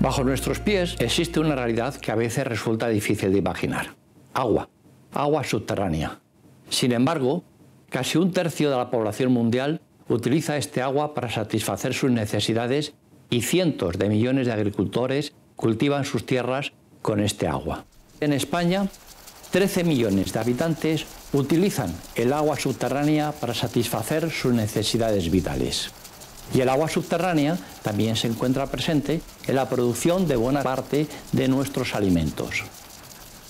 Bajo nuestros pies existe una realidad que a veces resulta difícil de imaginar. Agua subterránea. Sin embargo, casi un tercio de la población mundial utiliza este agua para satisfacer sus necesidades y cientos de millones de agricultores cultivan sus tierras con este agua. En España, 13 millones de habitantes utilizan el agua subterránea para satisfacer sus necesidades vitales. Y el agua subterránea también se encuentra presente en la producción de buena parte de nuestros alimentos.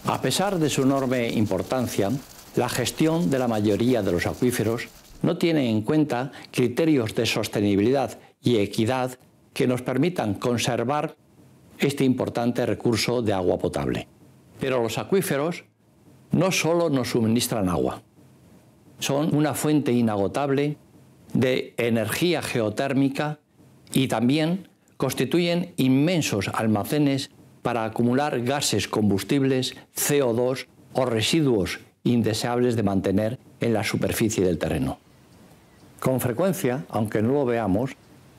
A pesar de su enorme importancia, la gestión de la mayoría de los acuíferos no tiene en cuenta criterios de sostenibilidad y equidad que nos permitan conservar este importante recurso de agua potable. Pero los acuíferos no solo nos suministran agua, son una fuente inagotable de energía geotérmica y también constituyen inmensos almacenes para acumular gases combustibles, CO2 o residuos indeseables de mantener en la superficie del terreno. Con frecuencia, aunque no lo veamos,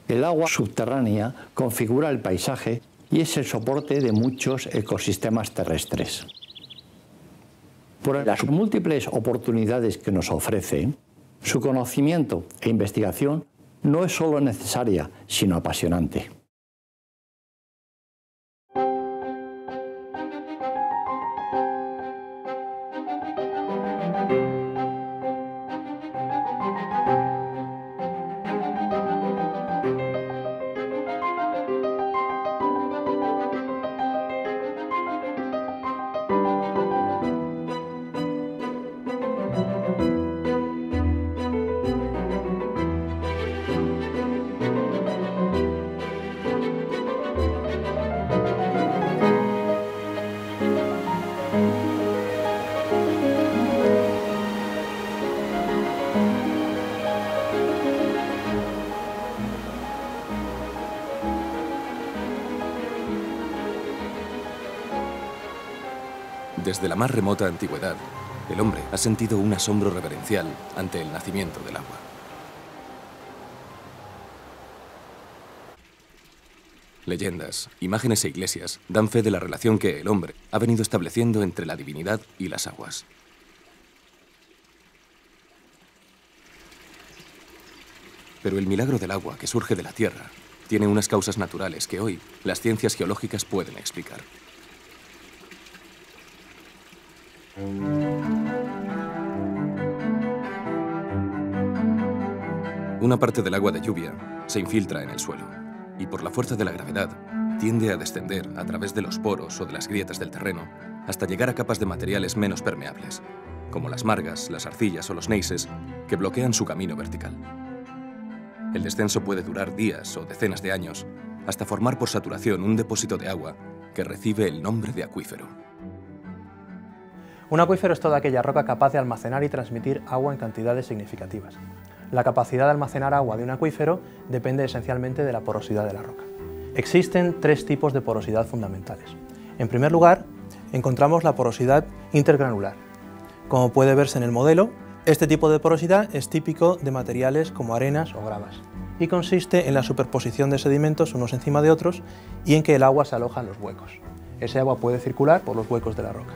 el agua subterránea configura el paisaje y es el soporte de muchos ecosistemas terrestres. Por las múltiples oportunidades que nos ofrece, su conocimiento e investigación no es solo necesaria, sino apasionante. Desde la más remota antigüedad, el hombre ha sentido un asombro reverencial ante el nacimiento del agua. Leyendas, imágenes e iglesias dan fe de la relación que el hombre ha venido estableciendo entre la divinidad y las aguas. Pero el milagro del agua que surge de la tierra tiene unas causas naturales que hoy las ciencias geológicas pueden explicar. Una parte del agua de lluvia se infiltra en el suelo y por la fuerza de la gravedad tiende a descender a través de los poros o de las grietas del terreno hasta llegar a capas de materiales menos permeables, como las margas, las arcillas o los neises, que bloquean su camino vertical. El descenso puede durar días o decenas de años hasta formar por saturación un depósito de agua que recibe el nombre de acuífero. Un acuífero es toda aquella roca capaz de almacenar y transmitir agua en cantidades significativas. La capacidad de almacenar agua de un acuífero depende esencialmente de la porosidad de la roca. Existen tres tipos de porosidad fundamentales. En primer lugar, encontramos la porosidad intergranular. Como puede verse en el modelo, este tipo de porosidad es típico de materiales como arenas o gravas y consiste en la superposición de sedimentos unos encima de otros y en que el agua se aloja en los huecos. Ese agua puede circular por los huecos de la roca.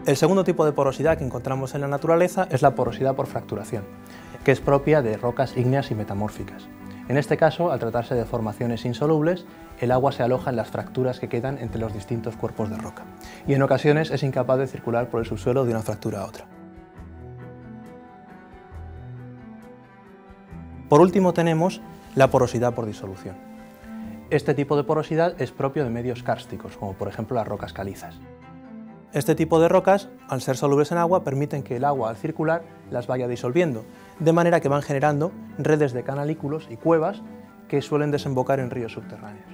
El segundo tipo de porosidad que encontramos en la naturaleza es la porosidad por fracturación, que es propia de rocas ígneas y metamórficas. En este caso, al tratarse de formaciones insolubles, el agua se aloja en las fracturas que quedan entre los distintos cuerpos de roca y en ocasiones es incapaz de circular por el subsuelo de una fractura a otra. Por último tenemos la porosidad por disolución. Este tipo de porosidad es propio de medios kársticos, como por ejemplo las rocas calizas. Este tipo de rocas, al ser solubles en agua, permiten que el agua al circular las vaya disolviendo, de manera que van generando redes de canalículos y cuevas que suelen desembocar en ríos subterráneos.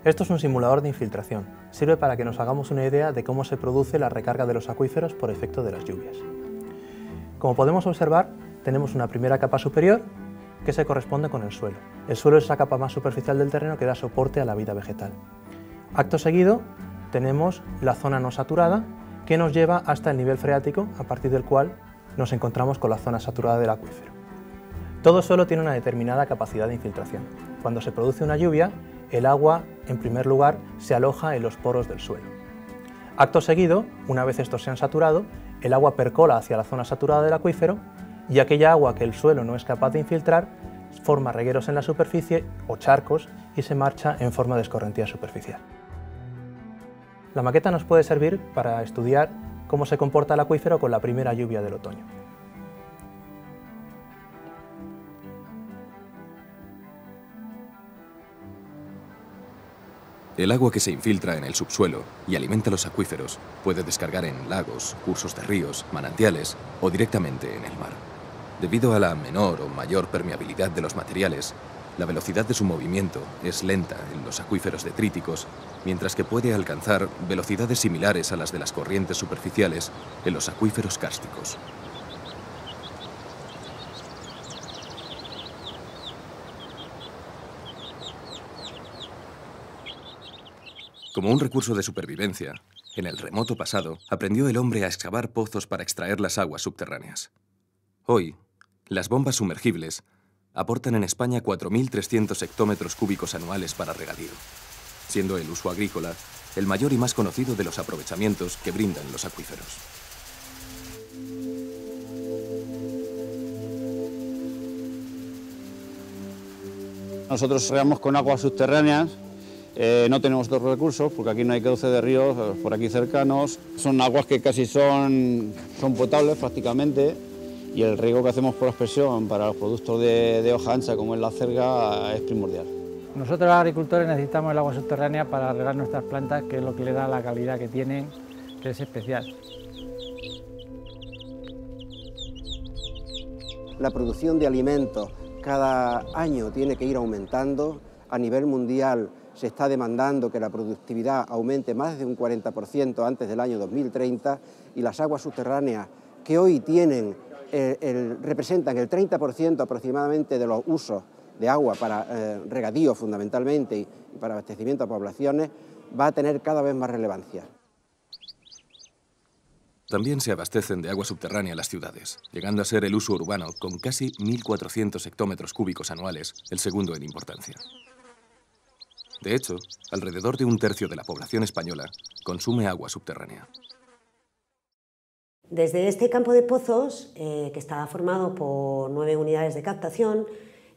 Esto es un simulador de infiltración. Sirve para que nos hagamos una idea de cómo se produce la recarga de los acuíferos por efecto de las lluvias. Como podemos observar, tenemos una primera capa superior que se corresponde con el suelo. El suelo es esa capa más superficial del terreno que da soporte a la vida vegetal. Acto seguido tenemos la zona no saturada que nos lleva hasta el nivel freático, a partir del cual nos encontramos con la zona saturada del acuífero. Todo suelo tiene una determinada capacidad de infiltración. Cuando se produce una lluvia, el agua, en primer lugar, se aloja en los poros del suelo. Acto seguido, una vez estos se han saturado, el agua percola hacia la zona saturada del acuífero y aquella agua que el suelo no es capaz de infiltrar forma regueros en la superficie o charcos y se marcha en forma de escorrentía superficial. La maqueta nos puede servir para estudiar cómo se comporta el acuífero con la primera lluvia del otoño. El agua que se infiltra en el subsuelo y alimenta los acuíferos puede descargar en lagos, cursos de ríos, manantiales o directamente en el mar. Debido a la menor o mayor permeabilidad de los materiales, la velocidad de su movimiento es lenta en los acuíferos detríticos, mientras que puede alcanzar velocidades similares a las de las corrientes superficiales en los acuíferos kársticos. Como un recurso de supervivencia, en el remoto pasado aprendió el hombre a excavar pozos para extraer las aguas subterráneas. Hoy, las bombas sumergibles aportan en España 4.300 hectómetros cúbicos anuales para regadío, siendo el uso agrícola el mayor y más conocido de los aprovechamientos que brindan los acuíferos. Nosotros regamos con aguas subterráneas. No tenemos otros recursos porque aquí no hay cauce de ríos, por aquí cercanos. Son aguas que casi son potables prácticamente y el riego que hacemos por aspersión para los productos de hoja ancha como es la acelga es primordial. Nosotros los agricultores necesitamos el agua subterránea para regar nuestras plantas, que es lo que le da la calidad que tienen, que es especial. La producción de alimentos cada año tiene que ir aumentando. A nivel mundial se está demandando que la productividad aumente más de un 40% antes del año 2030 y las aguas subterráneas que hoy tienen, representan el 30% aproximadamente de los usos de agua para regadío fundamentalmente y para abastecimiento a poblaciones, va a tener cada vez más relevancia. También se abastecen de agua subterránea las ciudades, llegando a ser el uso urbano, con casi 1.400 hectómetros cúbicos anuales, el segundo en importancia. De hecho, alrededor de un tercio de la población española consume agua subterránea. Desde este campo de pozos, que está formado por 9 unidades de captación,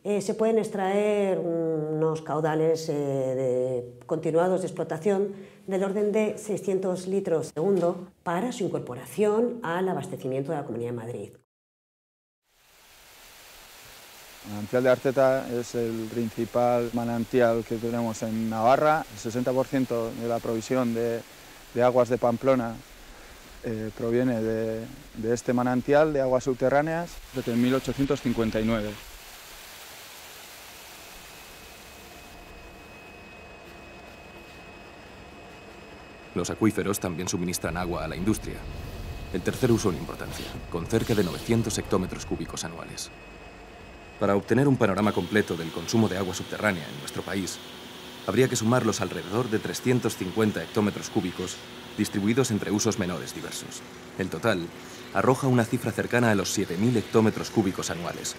se pueden extraer unos caudales continuados de explotación del orden de 600 litros por segundo para su incorporación al abastecimiento de la Comunidad de Madrid. El manantial de Arteta es el principal manantial que tenemos en Navarra. El 60% de la provisión de aguas de Pamplona proviene de este manantial de aguas subterráneas desde 1859. Los acuíferos también suministran agua a la industria. El tercer uso en importancia, con cerca de 900 hectómetros cúbicos anuales. Para obtener un panorama completo del consumo de agua subterránea en nuestro país, habría que sumar los alrededor de 350 hectómetros cúbicos distribuidos entre usos menores diversos. El total arroja una cifra cercana a los 7.000 hectómetros cúbicos anuales,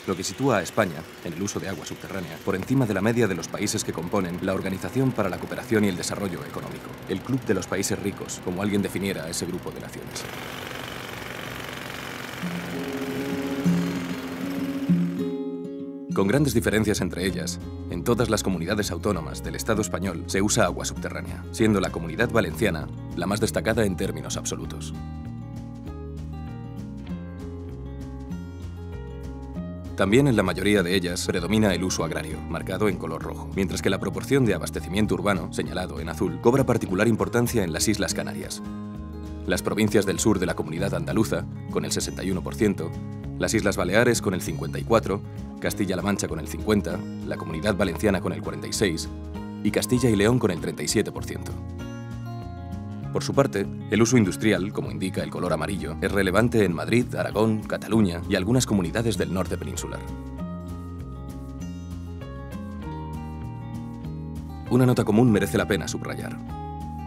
lo que sitúa a España, en el uso de agua subterránea, por encima de la media de los países que componen la Organización para la Cooperación y el Desarrollo Económico, el Club de los Países Ricos, como alguien definiera a ese grupo de naciones. Con grandes diferencias entre ellas, en todas las comunidades autónomas del Estado español se usa agua subterránea, siendo la Comunidad Valenciana la más destacada en términos absolutos. También en la mayoría de ellas predomina el uso agrario, marcado en color rojo, mientras que la proporción de abastecimiento urbano, señalado en azul, cobra particular importancia en las Islas Canarias. Las provincias del sur de la Comunidad Andaluza, con el 61%, las Islas Baleares con el 54%, Castilla-La Mancha con el 50%, la Comunidad Valenciana con el 46% y Castilla y León con el 37%. Por su parte, el uso industrial, como indica el color amarillo, es relevante en Madrid, Aragón, Cataluña y algunas comunidades del norte peninsular. Una nota común merece la pena subrayar.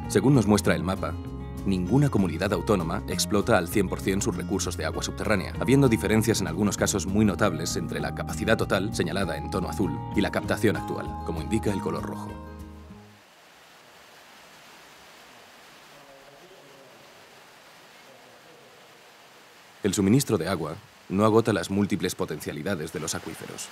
Según nos muestra el mapa, ninguna comunidad autónoma explota al 100% sus recursos de agua subterránea, habiendo diferencias en algunos casos muy notables entre la capacidad total, señalada en tono azul, y la captación actual, como indica el color rojo. El suministro de agua no agota las múltiples potencialidades de los acuíferos.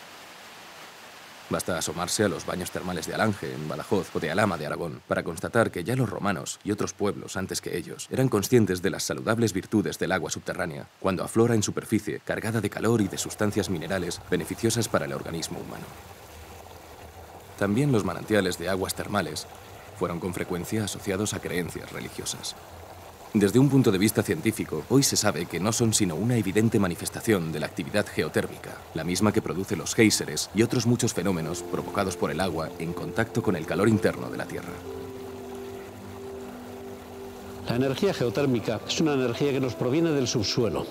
Basta asomarse a los baños termales de Alange, en Badajoz, o de Alhama, de Aragón, para constatar que ya los romanos y otros pueblos antes que ellos eran conscientes de las saludables virtudes del agua subterránea cuando aflora en superficie, cargada de calor y de sustancias minerales beneficiosas para el organismo humano. También los manantiales de aguas termales fueron con frecuencia asociados a creencias religiosas. Desde un punto de vista científico, hoy se sabe que no son sino una evidente manifestación de la actividad geotérmica, la misma que produce los géiseres y otros muchos fenómenos provocados por el agua en contacto con el calor interno de la Tierra. La energía geotérmica es una energía que nos proviene del subsuelo.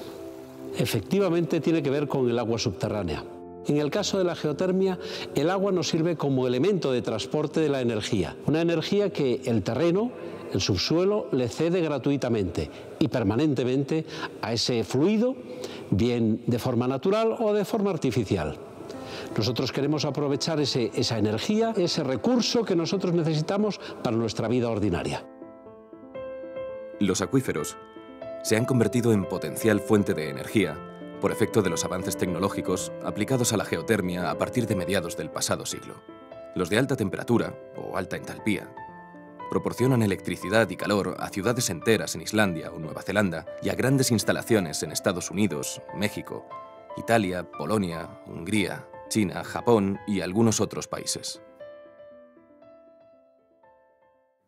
Efectivamente tiene que ver con el agua subterránea. En el caso de la geotermia, el agua nos sirve como elemento de transporte de la energía. Una energía que el terreno, el subsuelo, le cede gratuitamente y permanentemente a ese fluido, bien de forma natural o de forma artificial. Nosotros queremos aprovechar esa energía, ese recurso que nosotros necesitamos para nuestra vida ordinaria. Los acuíferos se han convertido en potencial fuente de energía por efecto de los avances tecnológicos aplicados a la geotermia a partir de mediados del pasado siglo. Los de alta temperatura o alta entalpía proporcionan electricidad y calor a ciudades enteras en Islandia o Nueva Zelanda y a grandes instalaciones en Estados Unidos, México, Italia, Polonia, Hungría, China, Japón y algunos otros países.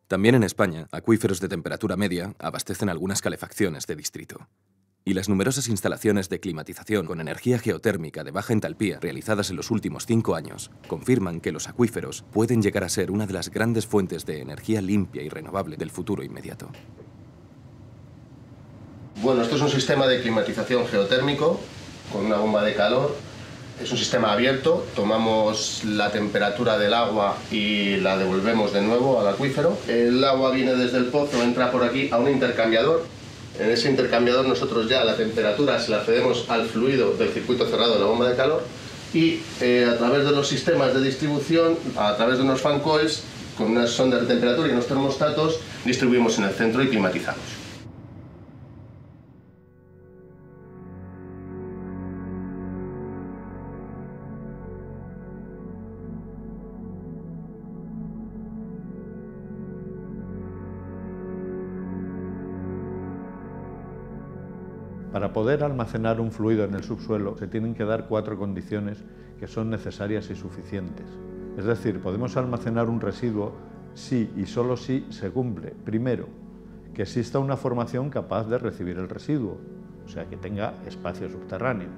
También en España, acuíferos de temperatura media abastecen algunas calefacciones de distrito. Y las numerosas instalaciones de climatización con energía geotérmica de baja entalpía realizadas en los últimos 5 años confirman que los acuíferos pueden llegar a ser una de las grandes fuentes de energía limpia y renovable del futuro inmediato. Bueno, esto es un sistema de climatización geotérmico con una bomba de calor. Es un sistema abierto, tomamos la temperatura del agua y la devolvemos de nuevo al acuífero. El agua viene desde el pozo, entra por aquí a un intercambiador. En ese intercambiador nosotros ya la temperatura se la cedemos al fluido del circuito cerrado de la bomba de calor y a través de los sistemas de distribución, a través de unos fan coils, con unas sondas de temperatura y unos termostatos, distribuimos en el centro y climatizamos. Para poder almacenar un fluido en el subsuelo se tienen que dar 4 condiciones que son necesarias y suficientes. Es decir, podemos almacenar un residuo si y solo si se cumple, primero, que exista una formación capaz de recibir el residuo, o sea, que tenga espacio subterráneo.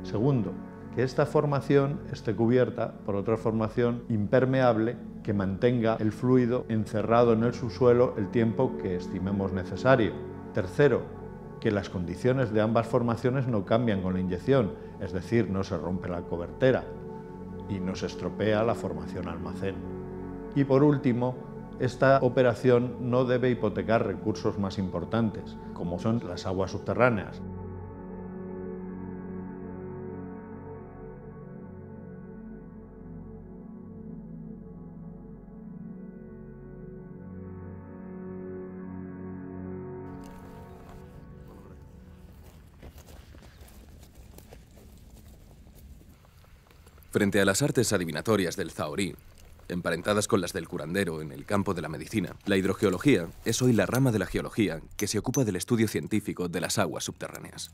Segundo, que esta formación esté cubierta por otra formación impermeable que mantenga el fluido encerrado en el subsuelo el tiempo que estimemos necesario. Tercero, que las condiciones de ambas formaciones no cambian con la inyección, es decir, no se rompe la cobertera y no se estropea la formación almacén. Y por último, esta operación no debe hipotecar recursos más importantes, como son las aguas subterráneas. Frente a las artes adivinatorias del zahorí, emparentadas con las del curandero en el campo de la medicina, la hidrogeología es hoy la rama de la geología que se ocupa del estudio científico de las aguas subterráneas.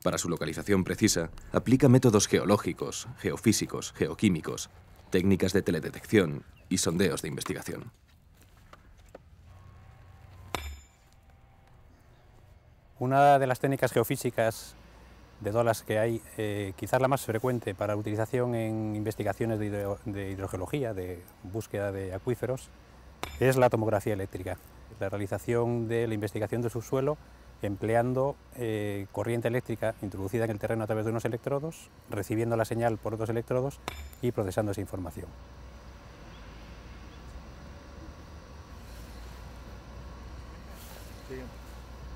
Para su localización precisa, aplica métodos geológicos, geofísicos, geoquímicos, técnicas de teledetección y sondeos de investigación. Una de las técnicas geofísicas de todas las que hay, quizás la más frecuente para utilización en investigaciones de hidrogeología, de búsqueda de acuíferos, es la tomografía eléctrica, la realización de la investigación del subsuelo empleando corriente eléctrica introducida en el terreno a través de unos electrodos, recibiendo la señal por otros electrodos y procesando esa información.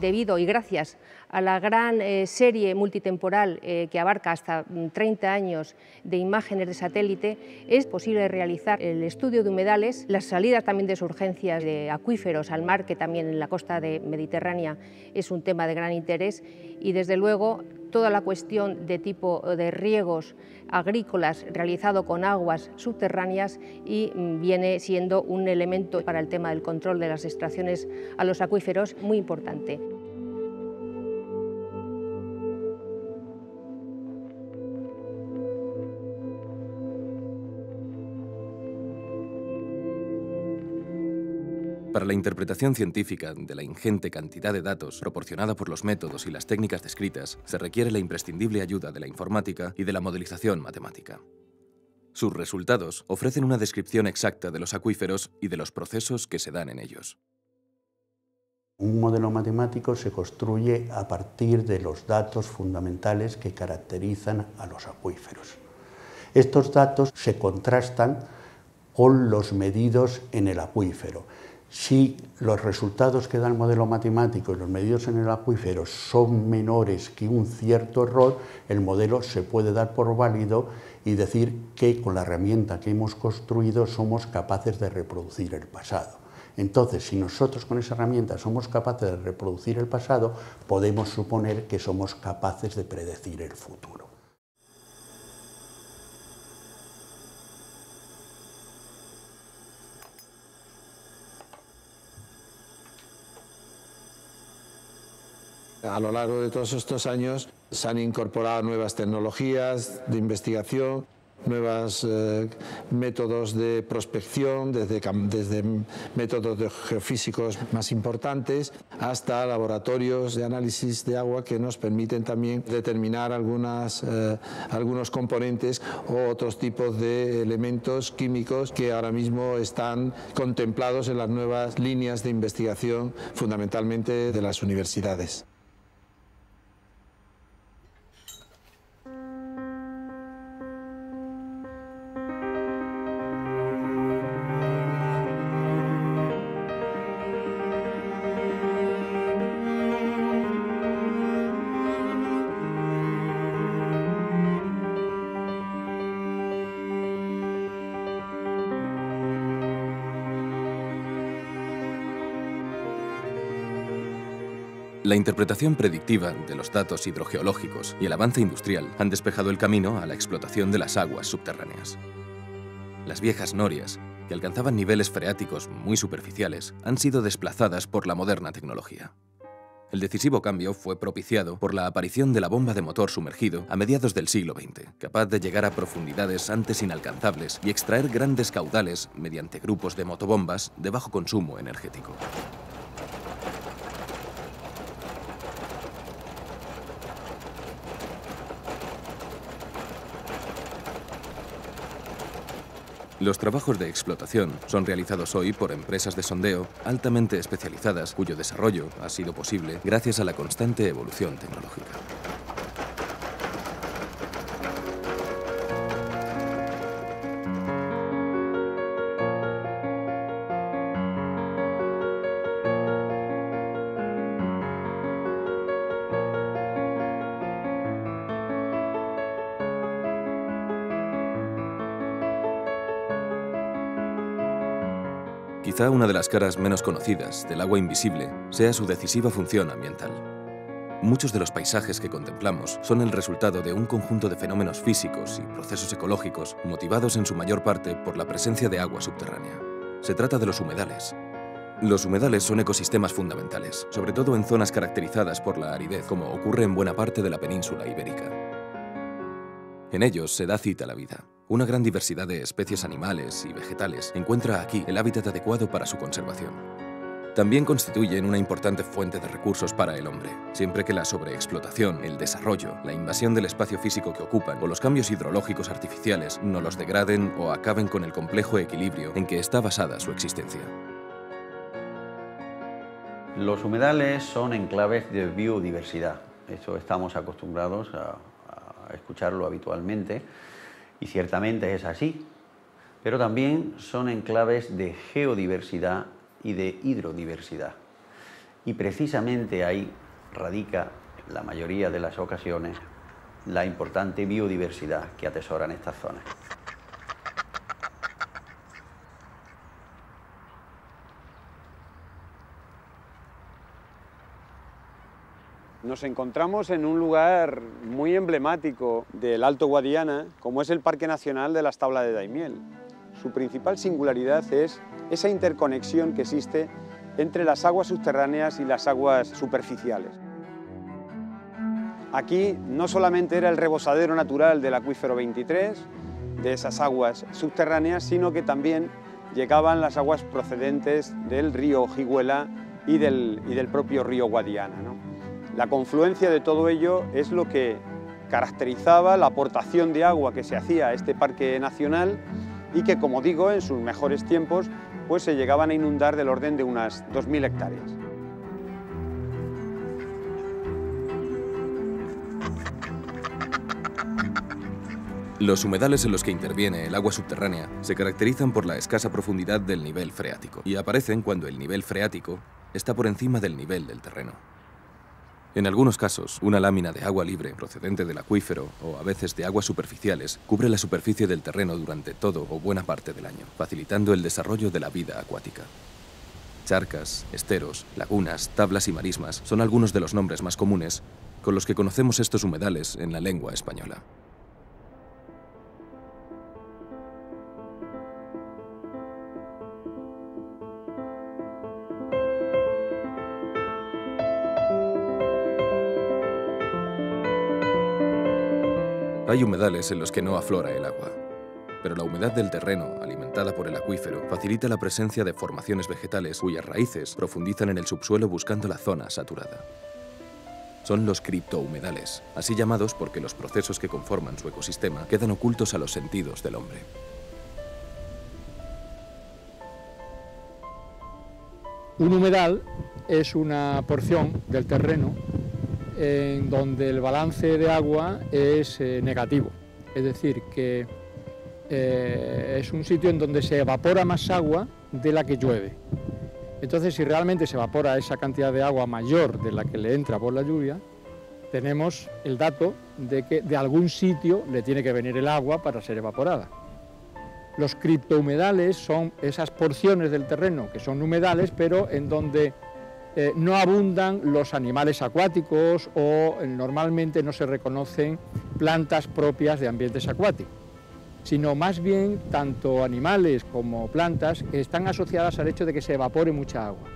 debido y gracias a la gran serie multitemporal que abarca hasta 30 años de imágenes de satélite, es posible realizar el estudio de humedales, las salidas también de surgencias de acuíferos al mar, que también en la costa mediterránea es un tema de gran interés, y desde luego toda la cuestión de tipo de riegos agrícolas realizado con aguas subterráneas, y viene siendo un elemento para el tema del control de las extracciones a los acuíferos muy importante. Para la interpretación científica de la ingente cantidad de datos proporcionada por los métodos y las técnicas descritas, se requiere la imprescindible ayuda de la informática y de la modelización matemática. Sus resultados ofrecen una descripción exacta de los acuíferos y de los procesos que se dan en ellos. Un modelo matemático se construye a partir de los datos fundamentales que caracterizan a los acuíferos. Estos datos se contrastan con los medidos en el acuífero. Si los resultados que da el modelo matemático y los medidos en el acuífero son menores que un cierto error, el modelo se puede dar por válido y decir que con la herramienta que hemos construido somos capaces de reproducir el pasado. Entonces, si nosotros con esa herramienta somos capaces de reproducir el pasado, podemos suponer que somos capaces de predecir el futuro. A lo largo de todos estos años se han incorporado nuevas tecnologías de investigación, nuevos métodos de prospección, desde métodos geofísicos más importantes hasta laboratorios de análisis de agua que nos permiten también determinar algunos componentes o otros tipos de elementos químicos que ahora mismo están contemplados en las nuevas líneas de investigación, fundamentalmente de las universidades. La interpretación predictiva de los datos hidrogeológicos y el avance industrial han despejado el camino a la explotación de las aguas subterráneas. Las viejas norias, que alcanzaban niveles freáticos muy superficiales, han sido desplazadas por la moderna tecnología. El decisivo cambio fue propiciado por la aparición de la bomba de motor sumergido a mediados del siglo XX, capaz de llegar a profundidades antes inalcanzables y extraer grandes caudales mediante grupos de motobombas de bajo consumo energético. Los trabajos de explotación son realizados hoy por empresas de sondeo altamente especializadas, cuyo desarrollo ha sido posible gracias a la constante evolución tecnológica. Quizá una de las caras menos conocidas del agua invisible sea su decisiva función ambiental. Muchos de los paisajes que contemplamos son el resultado de un conjunto de fenómenos físicos y procesos ecológicos motivados en su mayor parte por la presencia de agua subterránea. Se trata de los humedales. Los humedales son ecosistemas fundamentales, sobre todo en zonas caracterizadas por la aridez, como ocurre en buena parte de la península ibérica. En ellos se da cita a la vida. Una gran diversidad de especies animales y vegetales encuentra aquí el hábitat adecuado para su conservación. También constituyen una importante fuente de recursos para el hombre, siempre que la sobreexplotación, el desarrollo, la invasión del espacio físico que ocupan o los cambios hidrológicos artificiales no los degraden o acaben con el complejo equilibrio en que está basada su existencia. Los humedales son enclaves de biodiversidad. Eso estamos acostumbrados a escucharlo habitualmente. Y ciertamente es así, pero también son enclaves de geodiversidad y de hidrodiversidad. Y precisamente ahí radica, en la mayoría de las ocasiones, la importante biodiversidad que atesoran estas zonas. Nos encontramos en un lugar muy emblemático del Alto Guadiana, como es el Parque Nacional de las Tablas de Daimiel. Su principal singularidad es esa interconexión que existe entre las aguas subterráneas y las aguas superficiales. Aquí no solamente era el rebosadero natural del acuífero 23, de esas aguas subterráneas, sino que también llegaban las aguas procedentes del río Ojiguela y del propio río Guadiana, ¿no? La confluencia de todo ello es lo que caracterizaba la aportación de agua que se hacía a este parque nacional y que, como digo, en sus mejores tiempos pues se llegaban a inundar del orden de unas 2000 hectáreas. Los humedales en los que interviene el agua subterránea se caracterizan por la escasa profundidad del nivel freático y aparecen cuando el nivel freático está por encima del nivel del terreno. En algunos casos, una lámina de agua libre procedente del acuífero o a veces de aguas superficiales cubre la superficie del terreno durante todo o buena parte del año, facilitando el desarrollo de la vida acuática. Charcas, esteros, lagunas, tablas y marismas son algunos de los nombres más comunes con los que conocemos estos humedales en la lengua española. Hay humedales en los que no aflora el agua, pero la humedad del terreno, alimentada por el acuífero, facilita la presencia de formaciones vegetales cuyas raíces profundizan en el subsuelo buscando la zona saturada. Son los criptohumedales, así llamados porque los procesos que conforman su ecosistema quedan ocultos a los sentidos del hombre. Un humedal es una porción del terreno en donde el balance de agua es negativo, es decir, que es un sitio en donde se evapora más agua de la que llueve. Entonces, si realmente se evapora esa cantidad de agua mayor de la que le entra por la lluvia, tenemos el dato de que de algún sitio le tiene que venir el agua para ser evaporada. Los criptohumedales son esas porciones del terreno que son humedales, pero en donde no abundan los animales acuáticos o normalmente no se reconocen plantas propias de ambientes acuáticos, sino más bien tanto animales como plantas que están asociadas al hecho de que se evapore mucha agua.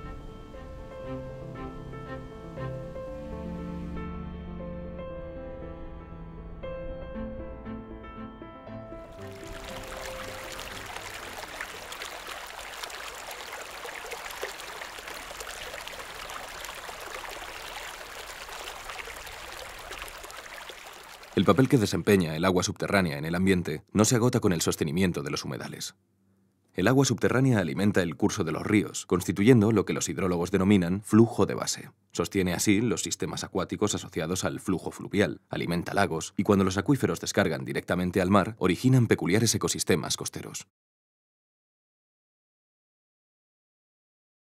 El papel que desempeña el agua subterránea en el ambiente no se agota con el sostenimiento de los humedales. El agua subterránea alimenta el curso de los ríos, constituyendo lo que los hidrólogos denominan flujo de base. Sostiene así los sistemas acuáticos asociados al flujo fluvial, alimenta lagos y cuando los acuíferos descargan directamente al mar, originan peculiares ecosistemas costeros.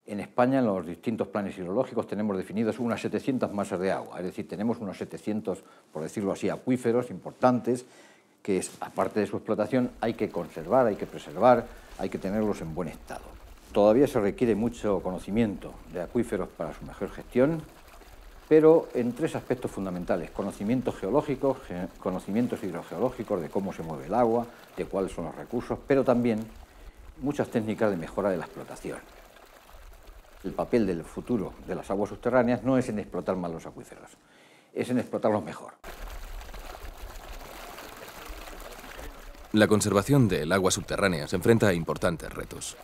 En España, en los distintos planes hidrológicos, tenemos definidos unas 700 masas de agua, es decir, tenemos unos 700, por decirlo así, acuíferos importantes que, aparte de su explotación, hay que conservar, hay que preservar, hay que tenerlos en buen estado. Todavía se requiere mucho conocimiento de acuíferos para su mejor gestión, pero en tres aspectos fundamentales: conocimientos geológicos, conocimientos hidrogeológicos de cómo se mueve el agua, de cuáles son los recursos, pero también muchas técnicas de mejora de la explotación. El papel del futuro de las aguas subterráneas no es en explotar mal los acuíferos, es en explotarlos mejor. La conservación del agua subterránea se enfrenta a importantes retos.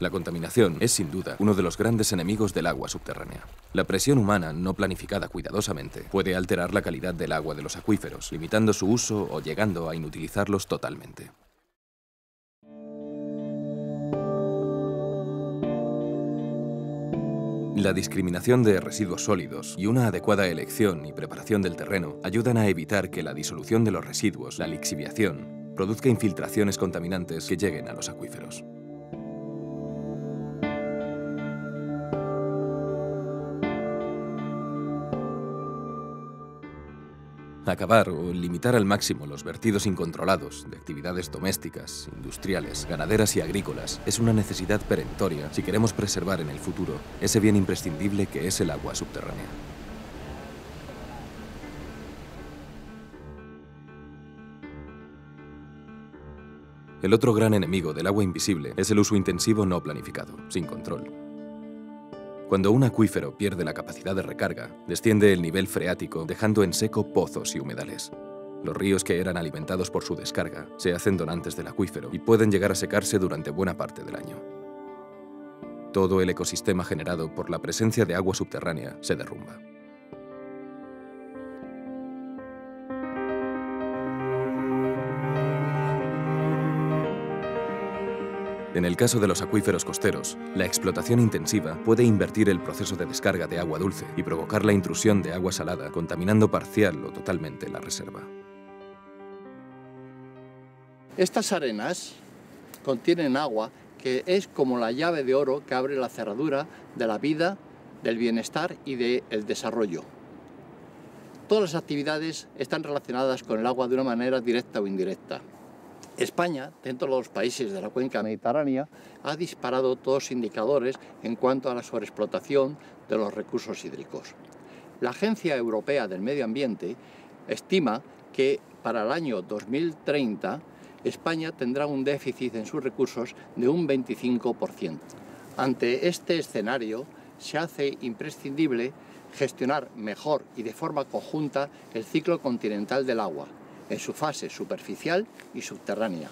La contaminación es, sin duda, uno de los grandes enemigos del agua subterránea. La presión humana, no planificada cuidadosamente, puede alterar la calidad del agua de los acuíferos, limitando su uso o llegando a inutilizarlos totalmente. La discriminación de residuos sólidos y una adecuada elección y preparación del terreno ayudan a evitar que la disolución de los residuos, la lixiviación, produzca infiltraciones contaminantes que lleguen a los acuíferos. Acabar o limitar al máximo los vertidos incontrolados de actividades domésticas, industriales, ganaderas y agrícolas es una necesidad perentoria si queremos preservar en el futuro ese bien imprescindible que es el agua subterránea. El otro gran enemigo del agua invisible es el uso intensivo no planificado, sin control. Cuando un acuífero pierde la capacidad de recarga, desciende el nivel freático, dejando en seco pozos y humedales. Los ríos que eran alimentados por su descarga se hacen donantes del acuífero y pueden llegar a secarse durante buena parte del año. Todo el ecosistema generado por la presencia de agua subterránea se derrumba. En el caso de los acuíferos costeros, la explotación intensiva puede invertir el proceso de descarga de agua dulce y provocar la intrusión de agua salada, contaminando parcial o totalmente la reserva. Estas arenas contienen agua que es como la llave de oro que abre la cerradura de la vida, del bienestar y del desarrollo. Todas las actividades están relacionadas con el agua de una manera directa o indirecta. España, dentro de los países de la cuenca mediterránea, ha disparado todos los indicadores en cuanto a la sobreexplotación de los recursos hídricos. La Agencia Europea del Medio Ambiente estima que para el año 2030 España tendrá un déficit en sus recursos de un 25%. Ante este escenario, se hace imprescindible gestionar mejor y de forma conjunta el ciclo continental del agua, en su fase superficial y subterránea,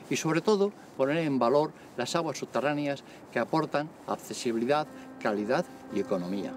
y sobre todo poner en valor las aguas subterráneas que aportan accesibilidad, calidad y economía.